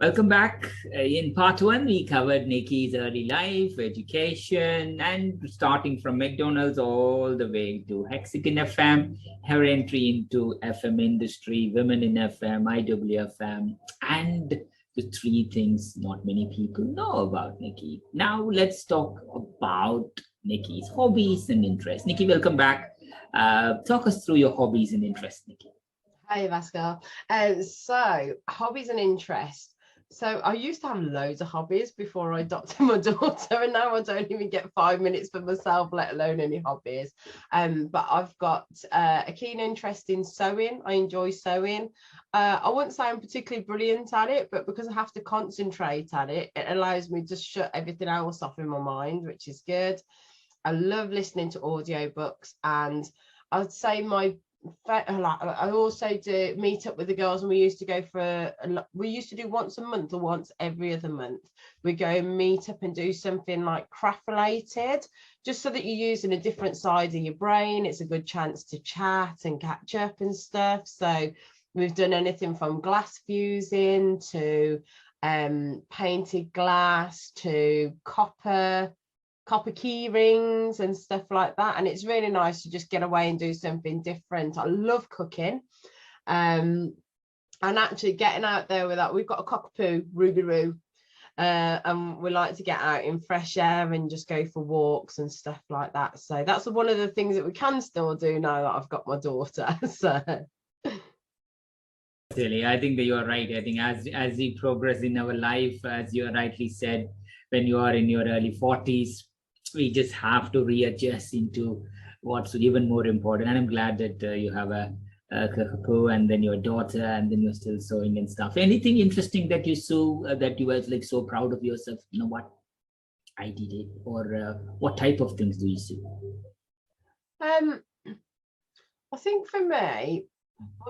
Welcome back. In part one, we covered Nikki's early life, education, and starting from McDonald's all the way to Hexagon FM, her entry into FM industry, women in FM, IWFM, and the three things not many people know about Nikki. Now let's talk about Nikki's hobbies and interests. Nikki, welcome back. Talk us through your hobbies and interests, Nikki. Hi, Pascal. So hobbies and interests. So I used to have loads of hobbies before I adopted my daughter, and now I don't even get 5 minutes for myself, let alone any hobbies. But I've got a keen interest in sewing. I enjoy sewing. I wouldn't say I'm particularly brilliant at it, but because I have to concentrate at it, it allows me to shut everything else off in my mind, which is good. I love listening to audiobooks, and I'd say I also do meet up with the girls, and we used to do once a month or once every other month. We go and meet up and do something like craft related, just so that you're using a different side of your brain. It's a good chance to chat and catch up and stuff. So we've done anything from glass fusing to painted glass to copper key rings and stuff like that, and it's really nice to just get away and do something different. I love cooking, and actually getting out there with that. We've got a cockapoo, Ruby, and we like to get out in fresh air and just go for walks and stuff like that. So that's one of the things that we can still do now that I've got my daughter. So really, I think that you are right. I think as we progress in our life, as you rightly said, when you are in your early 40s, we just have to readjust into what's even more important. And I'm glad that you have a cockapoo and then your daughter, and then you're still sewing and stuff. Anything interesting that you sew that you were like so proud of yourself? You know what, I did it, or what type of things do you sew? I think for me,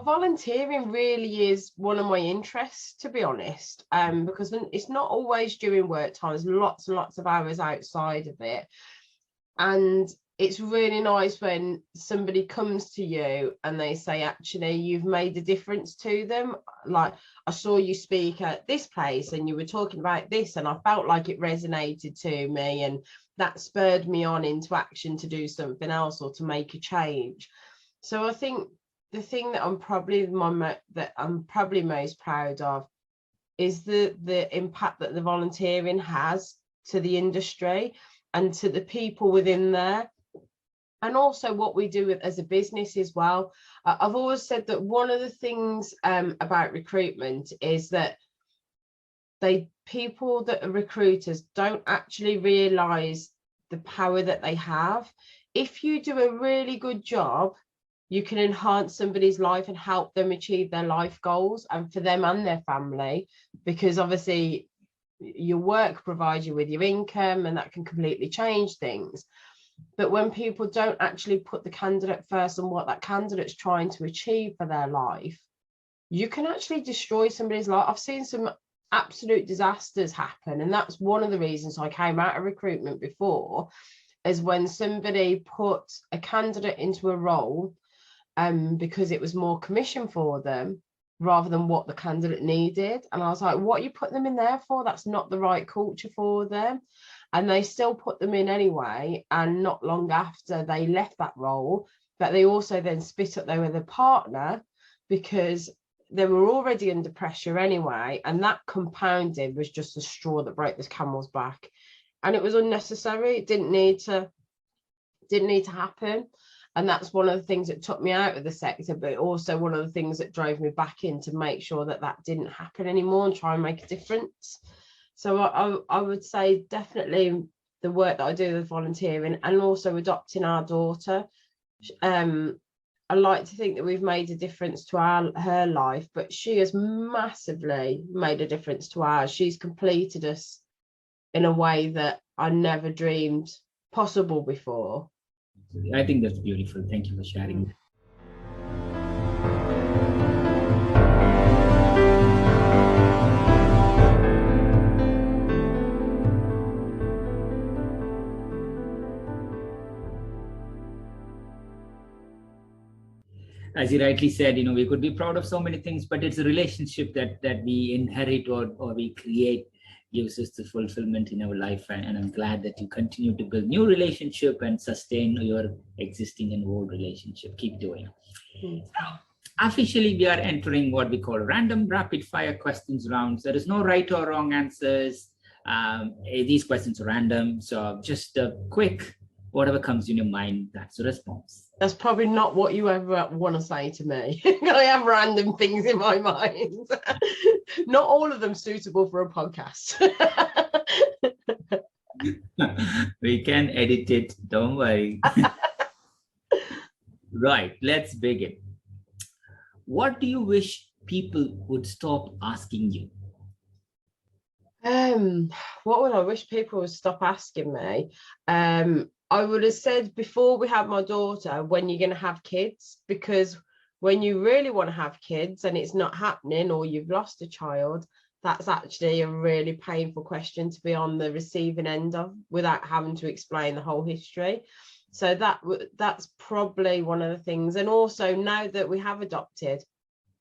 volunteering really is one of my interests, to be honest, because it's not always during work time. There's lots and lots of hours outside of it, and it's really nice when somebody comes to you and they say, actually, you've made a difference to them. Like, I saw you speak at this place and you were talking about this, and I felt like it resonated to me, and that spurred me on into action to do something else or to make a change. So I think the thing that I'm probably most proud of is the impact that the volunteering has to the industry and to the people within there, and also what we do as a business as well. I've always said that one of the things about recruitment is that people that are recruiters don't actually realise the power that they have. If you do a really good job, you can enhance somebody's life and help them achieve their life goals, and for them and their family, because obviously your work provides you with your income, and that can completely change things. But when people don't actually put the candidate first and what that candidate's trying to achieve for their life, you can actually destroy somebody's life. I've seen some absolute disasters happen, and that's one of the reasons I came out of recruitment before, is when somebody put a candidate into a role because it was more commission for them rather than what the candidate needed. And I was like, what you put them in there for? That's not the right culture for them. And they still put them in anyway. And not long after they left that role, but they also then split up there with a partner because they were already under pressure anyway. And that compounded was just a straw that broke this camel's back. And it was unnecessary. It didn't need to happen. And that's one of the things that took me out of the sector, but also one of the things that drove me back in to make sure that that didn't happen anymore and try and make a difference. So I would say definitely the work that I do with volunteering and also adopting our daughter. I like to think that we've made a difference to her life, but she has massively made a difference to ours. She's completed us in a way that I never dreamed possible before. I think that's beautiful. Thank you for sharing. As you rightly said, we could be proud of so many things, but it's a relationship that we inherit or we create gives us the fulfillment in our life. And I'm glad that you continue to build new relationship and sustain your existing and old relationship. Keep doing it. Officially, we are entering what we call random rapid fire questions rounds. There is no right or wrong answers. These questions are random. So just a quick, whatever comes in your mind, that's the response. That's probably not what you ever want to say to me. I have random things in my mind. Not all of them suitable for a podcast. We can edit it, don't worry. Right, let's begin. What do you wish people would stop asking you? What would I wish people would stop asking me? I would have said before we had my daughter, when you're going to have kids, because when you really want to have kids and it's not happening or you've lost a child, that's actually a really painful question to be on the receiving end of without having to explain the whole history. So that's probably one of the things. And also now that we have adopted,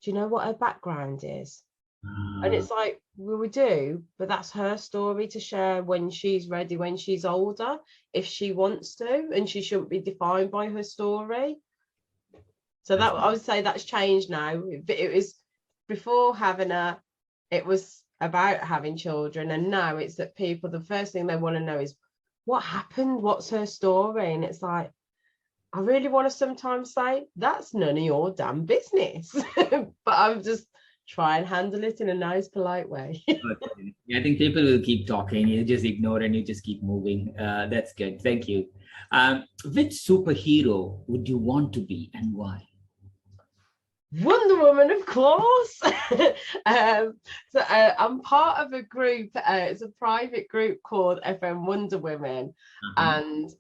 do you know what her background is? And it's like, well, we do, but that's her story to share when she's ready, when she's older, if she wants to, and she shouldn't be defined by her story. So that I would say that's changed now. It was before having her, it was about having children, and now it's that people, the first thing they want to know is what happened, what's her story, and it's like, I really want to sometimes say that's none of your damn business, but I'm just try and handle it in a nice, polite way. I think people will keep talking. You just ignore and you just keep moving. That's good. Thank you. Which superhero would you want to be and why? Wonder Woman, of course. I'm part of a group. It's a private group called FM Wonder Women, and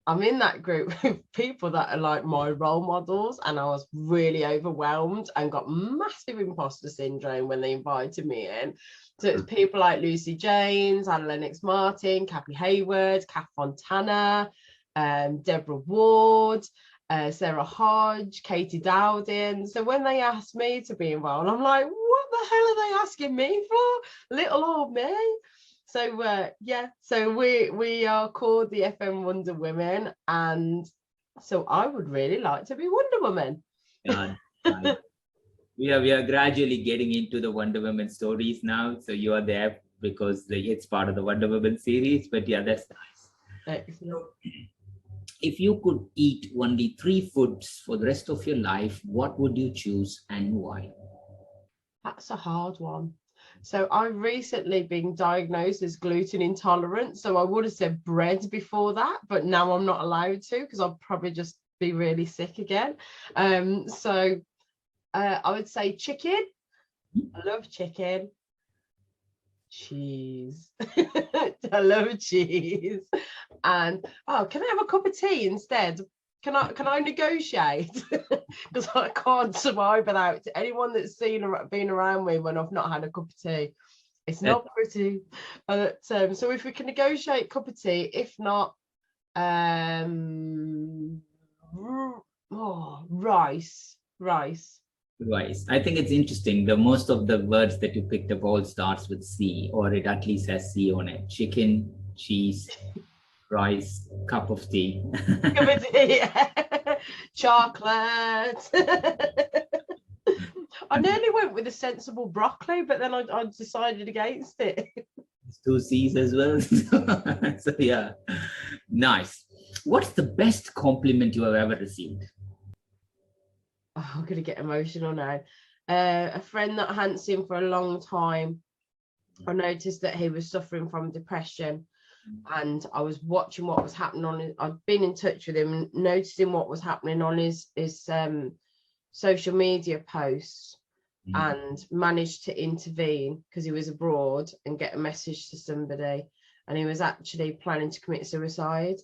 I'm in that group with people that are like my role models, and I was really overwhelmed and got massive imposter syndrome when they invited me in. So it's people like Lucy James, Anna Lennox Martin, Kathy Hayward, Kath Fontana, Deborah Ward, Sarah Hodge, Katie Dowding. So when they asked me to be involved, I'm like, what the hell are they asking me for? Little old me. So so we are called the FM Wonder Women, and so I would really like to be Wonder Woman. We are gradually getting into the Wonder Woman stories now. So you are there because it's part of the Wonder Woman series. But yeah, that's nice. Excellent. If you could eat only 3 foods for the rest of your life, what would you choose and why? That's a hard one. So I've recently been diagnosed as gluten intolerant. So I would have said bread before that, but now I'm not allowed to because I'll probably just be really sick again. So I would say chicken. I love chicken. Cheese. I love cheese. And can I have a cup of tea instead? Can I negotiate? Because I can't survive without anyone that's been around me when I've not had a cup of tea. It's not pretty. So if we can negotiate cup of tea, if not, rice. Rice. I think it's interesting. The most of the words that you picked up all starts with C, or it at least has C on it. Chicken, cheese, rice, cup of tea. Cup of tea. Chocolate. I nearly went with a sensible broccoli, but then I decided against it. It's 2 C's as well. So yeah, nice. What's the best compliment you have ever received? Oh, I'm going to get emotional now. A friend that I hadn't seen for a long time, I noticed that he was suffering from depression, and I was watching what was happening on his, I've been in touch with him, noticing what was happening on his social media posts, and managed to intervene because he was abroad and get a message to somebody, and he was actually planning to commit suicide.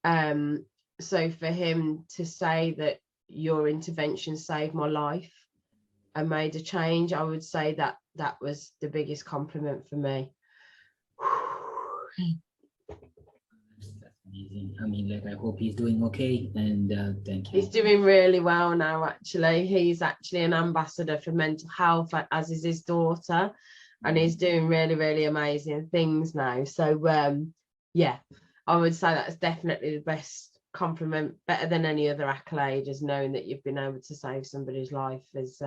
So for him to say that your intervention saved my life and made a change, I would say that that was the biggest compliment for me. That's amazing. I mean, like, I hope he's doing okay, and thank you. He's doing really well now, actually. He's actually an ambassador for mental health, as is his daughter, and he's doing really, really amazing things now. So, yeah, I would say that's definitely the best compliment, better than any other accolade, is knowing that you've been able to save somebody's life. Is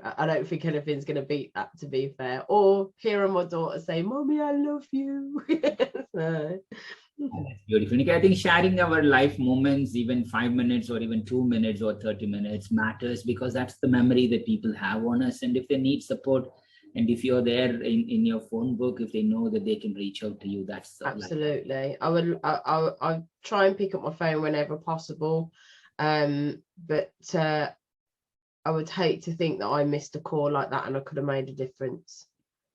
I don't think anything's going to beat that, to be fair. Or hearing my daughter say, "Mommy, I love you." So. That's beautiful, Nikki. I think sharing our life moments, even 5 minutes or even 2 minutes or 30 minutes, matters, because that's the memory that people have on us. And if they need support, and if you're there in your phone book, if they know that they can reach out to you, that's absolutely. I try and pick up my phone whenever possible, but I would hate to think that I missed a call like that and I could have made a difference.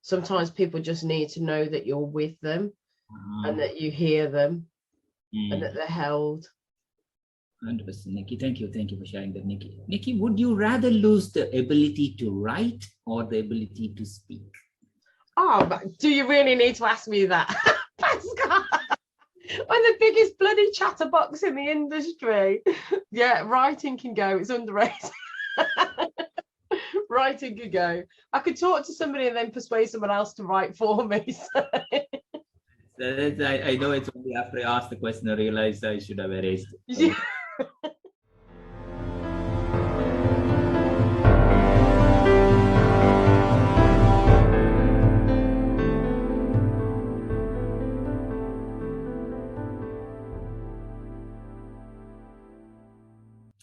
Sometimes people just need to know that you're with them, and that you hear them, and that they're held. 100%, Nikki. Thank you for sharing that, Nikki. Nikki, would you rather lose the ability to write or the ability to speak? Oh, but do you really need to ask me that? Pascal, I'm the biggest bloody chatterbox in the industry. Yeah, writing can go. It's underrated. Writing can go. I could talk to somebody and then persuade someone else to write for me. So. I know it's only after I asked the question I realized I should have erased it. Yeah.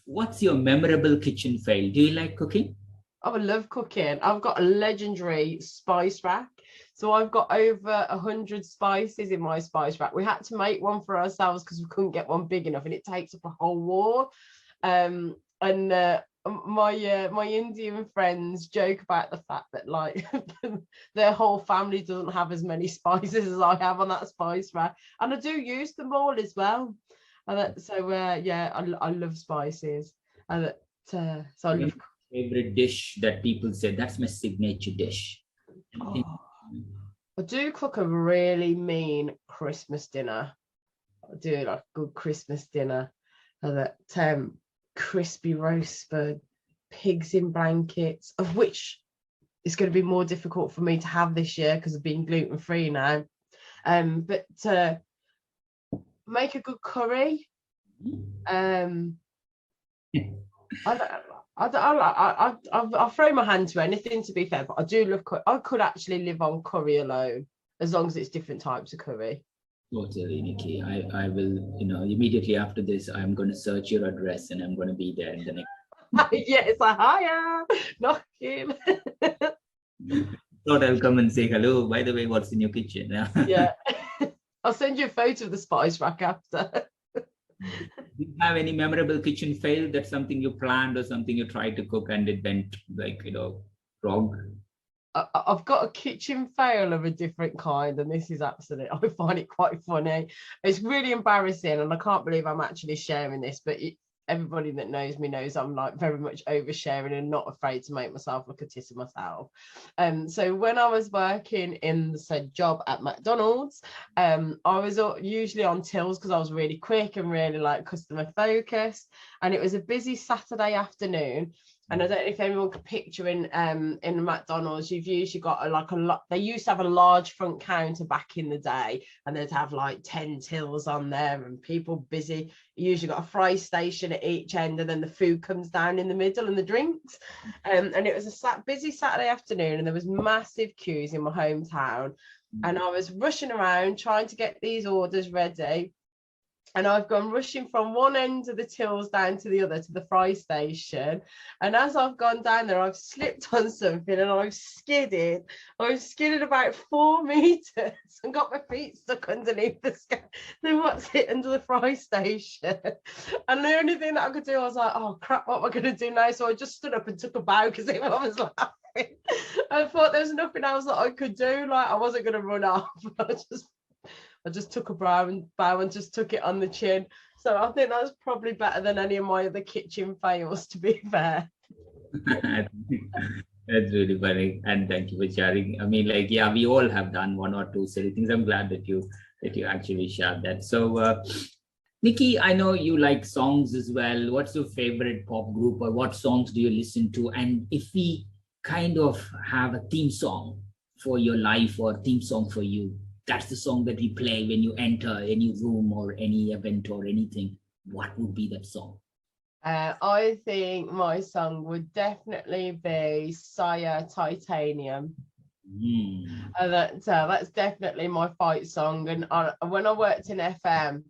What's your memorable kitchen fail? Do you like cooking? I love cooking. I've got a legendary spice rack. So I've got over 100 spices in my spice rack. We had to make one for ourselves because we couldn't get one big enough, and it takes up a whole wall. My Indian friends joke about the fact that, like, their whole family doesn't have as many spices as I have on that spice rack, and I do use them all as well. And yeah, I love spices, and so I love. Favorite dish that people say that's my signature dish? I do cook a really mean Christmas dinner. I do like a good Christmas dinner. That crispy roast spud, pigs in blankets, of which it's going to be more difficult for me to have this year because of being gluten-free now. But make a good curry. I'll throw my hand to anything, to be fair, but I do love curry. I could actually live on curry alone, as long as it's different types of curry. Totally, Nikki. I will, immedially after this, I'm going to search your address and I'm going to be there in the next. Yes, hiya, knocking. Thought I'll come and say hello. By the way, what's in your kitchen? Yeah, I'll send you a photo of the spice rack after. Do you have any memorable kitchen fail? That's something you planned or something you tried to cook and it went wrong? I've got a kitchen fail of a different kind, and this is absolutely, I find it quite funny. It's really embarrassing, and I can't believe I'm actually sharing this, but everybody that knows me knows I'm like very much oversharing and not afraid to make myself look a tit of myself. So when I was working in the said job at McDonald's, I was usually on tills because I was really quick and really like customer focused, and it was a busy Saturday afternoon. And I don't know if anyone could picture in McDonald's, you've usually got a lot. They used to have a large front counter back in the day, and they'd have like 10 tills on there and people busy. You usually got a fry station at each end, and then the food comes down in the middle and the drinks. And it was a busy Saturday afternoon, and there was massive queues in my hometown. And I was rushing around trying to get these orders ready. And I've gone rushing from one end of the tills down to the other to the fry station. And as I've gone down there, I've slipped on something and I've skidded. I've skidded about 4 meters and got my feet stuck underneath under the fry station. And the only thing that I could do, I was like, oh crap, what am I going to do now? So I just stood up and took a bow because everyone was laughing. I thought there was nothing else that I could do. Like, I wasn't going to run off. I just took a bow and just took it on the chin. So I think that's probably better than any of my other kitchen fails, to be fair. That's really funny, and thank you for sharing. I mean, like, yeah, we all have done one or two silly things. I'm glad that you actually shared that. So, Nikki, I know you like songs as well. What's your favorite pop group, or what songs do you listen to? And if we kind of have a theme song for your life or theme song for you, that's the song that we play when you enter any room or any event or anything, what would be that song? I think my song would definitely be Saya Titanium. That's definitely my fight song. And when I worked in FM,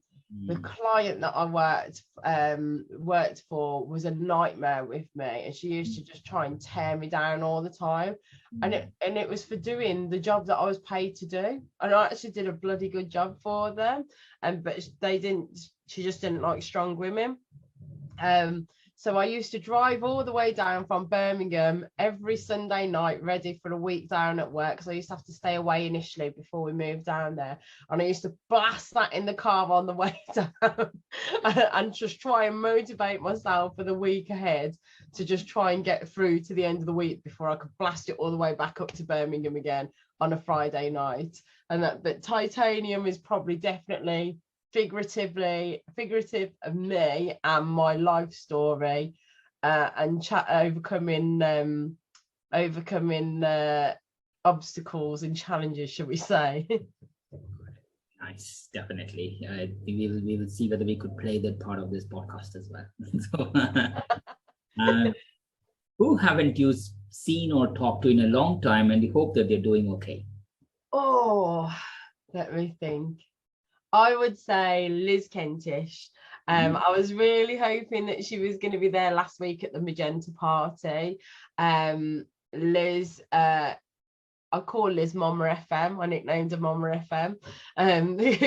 the client that I worked for was a nightmare with me, and she used to just try and tear me down all the time. And it was for doing the job that I was paid to do, and I actually did a bloody good job for them. But she just didn't like strong women. So I used to drive all the way down from Birmingham every Sunday night, ready for a week down at work. So I used to have to stay away initially before we moved down there. And I used to blast that in the car on the way down and just try and motivate myself for the week ahead to just try and get through to the end of the week before I could blast it all the way back up to Birmingham again on a Friday night. But Titanium is probably definitely figurative of me and my life story, and overcoming obstacles and challenges, shall we say. Nice, definitely. We will see whether we could play that part of this podcast as well. So, who haven't you seen or talked to in a long time, and we hope that they're doing okay? Oh, let me think. I would say Liz Kentish. I was really hoping that she was going to be there last week at the Magenta party. Liz, I call Liz Mama FM. I nicknamed her Mama FM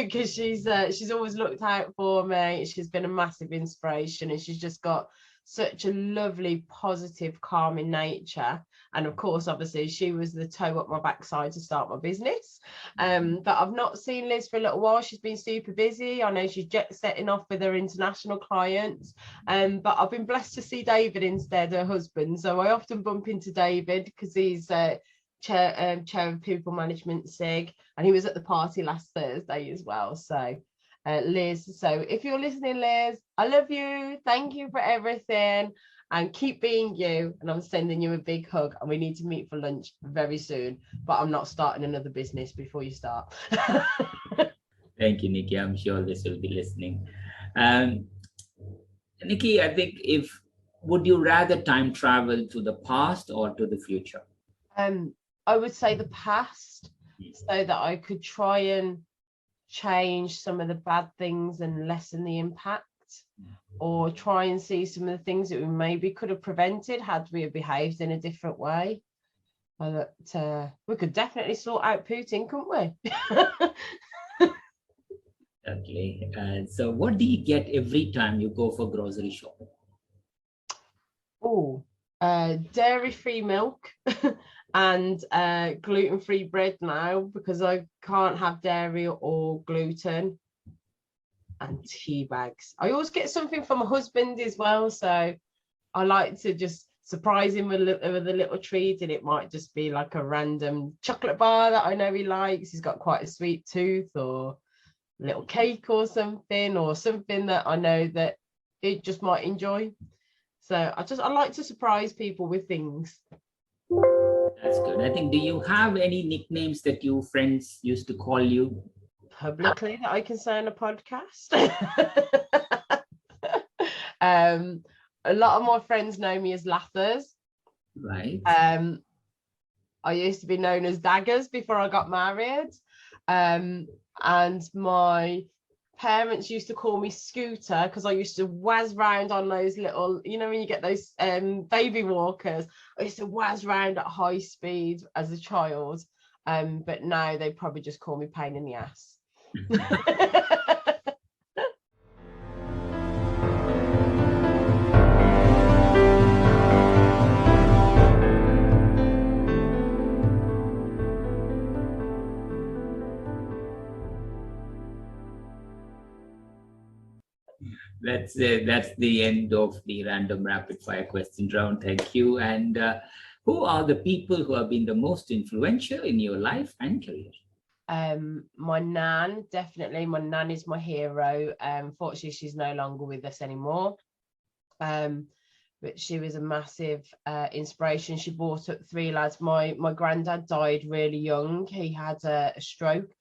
because she's always looked out for me. She's been a massive inspiration, and she's just got such a lovely, positive, calming nature. And of course, obviously, she was the toe up my backside to start my business. But I've not seen Liz for a little while. She's been super busy. I know she's jet setting off with her international clients. But I've been blessed to see David instead, her husband. So I often bump into David because he's chair of people management SIG, and he was at the party last Thursday as well. So Liz, so if you're listening, Liz, I love you, thank you for everything, and keep being you, and I'm sending you a big hug, and we need to meet for lunch very soon, but I'm not starting another business before you start. Thank you, Nikki. I'm sure Liz will be listening. Nikki, I think would you rather time travel to the past or to the future? I would say the past, so that I could try and change some of the bad things and lessen the impact, or try and see some of the things that we maybe could have prevented had we have behaved in a different way. We could definitely sort out Putin, couldn't we? Definitely. So what do you get every time you go for grocery shopping? Oh, dairy-free milk and gluten-free bread now, because I can't have dairy or gluten, and tea bags. I always get something for my husband as well, so I like to just surprise him with a little treat, and it might just be like a random chocolate bar that I know he likes. He's got quite a sweet tooth, or a little cake or something that I know that he just might enjoy. So I like to surprise people with things. That's good. I think, do you have any nicknames that your friends used to call you? Publicly, that I can say on a podcast? A lot of my friends know me as Lathers. Right. I used to be known as Daggers before I got married. And my parents used to call me Scooter because I used to whiz round on those little, you know, when you get those baby walkers, I used to whiz round at high speed as a child. But now they probably just call me pain in the ass. That's the end of the random rapid fire question round. Thank you. And who are the people who have been the most influential in your life and career? My nan, definitely. My nan is my hero. Fortunately, she's no longer with us anymore. But she was a massive inspiration. She brought up 3 lads. My granddad died really young. He had a stroke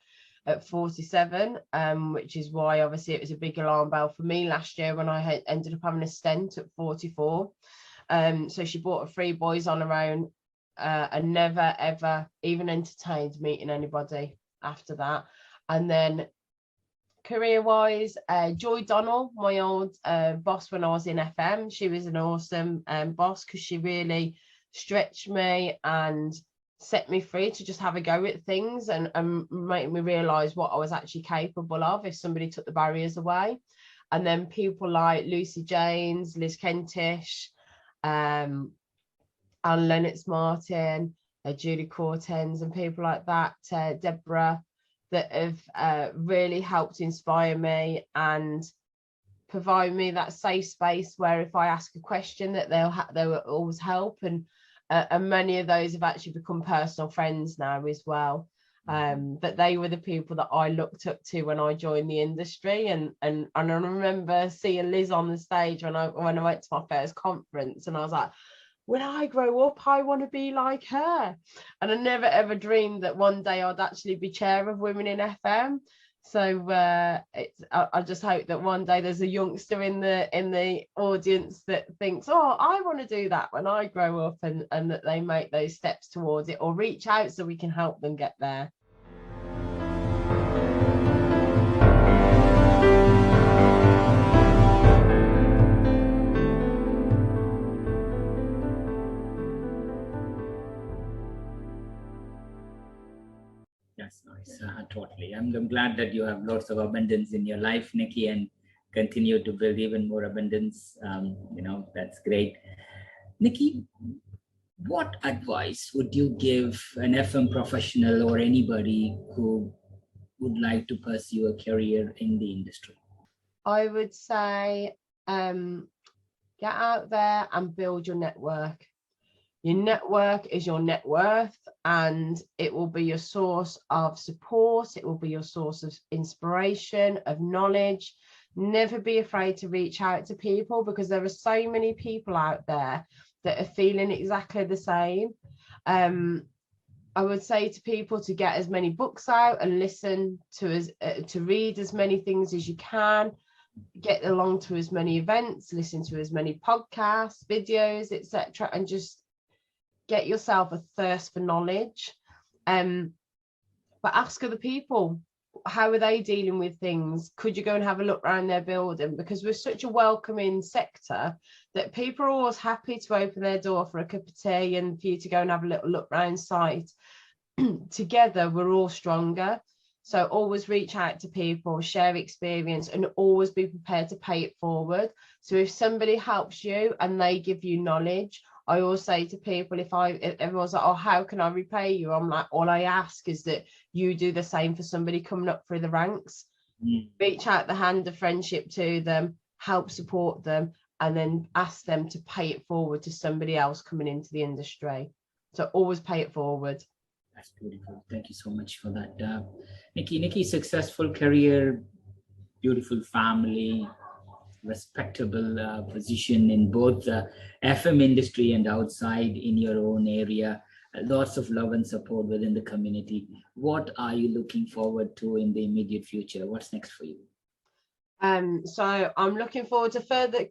at 47, which is why obviously it was a big alarm bell for me last year when I ended up having a stent at 44. So she brought her 3 boys on her own and never ever even entertained meeting anybody after that. And then career wise, Joy Donnell, my old boss when I was in FM, she was an awesome boss because she really stretched me and set me free to just have a go at things and make me realize what I was actually capable of if somebody took the barriers away. And then people like Lucy James, Liz Kentish, Anne Lennox Martin, Julie Cortens, and people like that, Deborah, that have really helped inspire me and provide me that safe space where if I ask a question that they will always help. And many of those have actually become personal friends now as well. But they were the people that I looked up to when I joined the industry. And I remember seeing Liz on the stage when I went to my first conference, and I was like, when I grow up, I want to be like her. And I never ever dreamed that one day I'd actually be chair of Women in FM. So I just hope that one day there's a youngster in the audience that thinks, oh, I want to do that when I grow up, and that they make those steps towards it or reach out so we can help them get there. That's nice. Totally. I'm glad that you have lots of abundance in your life, Nikki, and continue to build even more abundance. That's great. Nikki, what advice would you give an FM professional or anybody who would like to pursue a career in the industry? I would say get out there and build your network. Your network is your net worth, and it will be your source of support. It will be your source of inspiration, of knowledge. Never be afraid to reach out to people, because there are so many people out there that are feeling exactly the same. I would say to people to get as many books out and listen to read as many things as you can. Get along to as many events, listen to as many podcasts, videos, etc., and just get yourself a thirst for knowledge. But ask other people, how are they dealing with things? Could you go and have a look around their building? Because we're such a welcoming sector that people are always happy to open their door for a cup of tea and for you to go and have a little look around site. Together we're all stronger. So always reach out to people, share experience, and always be prepared to pay it forward. So if somebody helps you and they give you knowledge, I always say to people, if everyone's like, oh, how can I repay you? I'm like, all I ask is that you do the same for somebody coming up through the ranks. Reach out the hand of friendship to them, help support them, and then ask them to pay it forward to somebody else coming into the industry. So always pay it forward. That's beautiful. Thank you so much for that. Nikki, successful career, beautiful family, respectable position in both the FM industry and outside in your own area, lots of love and support within the community. What are you looking forward to in the immediate future? What's next for you? So I'm looking forward to further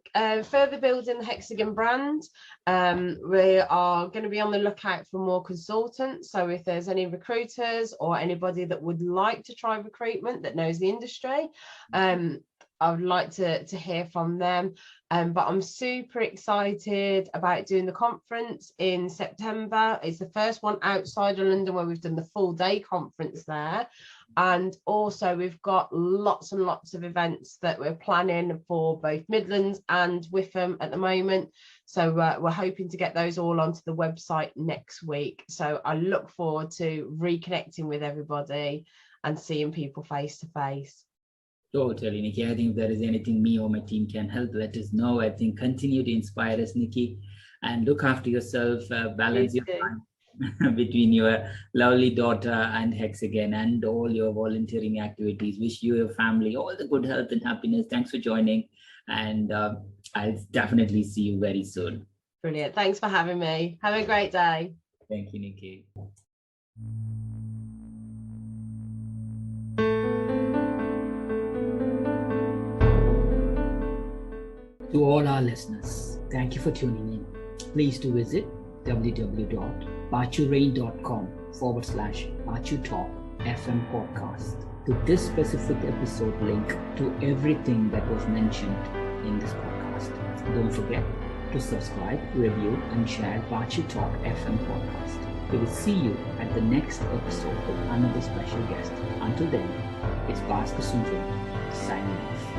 building the Hexagon brand. We are going to be on the lookout for more consultants. So if there's any recruiters or anybody that would like to try recruitment that knows the industry, I would like to hear from them. But I'm super excited about doing the conference in September. It's the first one outside of London where we've done the full day conference there. And also we've got lots and lots of events that we're planning for both Midlands and IWFM at the moment. So we're hoping to get those all onto the website next week. So I look forward to reconnecting with everybody and seeing people face to face. Totally, Nikki. I think if there is anything me or my team can help, let us know. I think continue to inspire us, Nikki, and look after yourself, balance your time between your lovely daughter and Hexagon and all your volunteering activities. Wish you, your family, all the good health and happiness. Thanks for joining. And I'll definitely see you very soon. Brilliant. Thanks for having me. Have a great day. Thank you, Nikki. To all our listeners, thank you for tuning in. Please do visit www.baachurain.com/Baachu Talk FM podcast. To this specific episode link to everything that was mentioned in this podcast. Don't forget to subscribe, review and share Baachu Talk FM podcast. We will see you at the next episode with another special guest. Until then, it's Baachu signing off.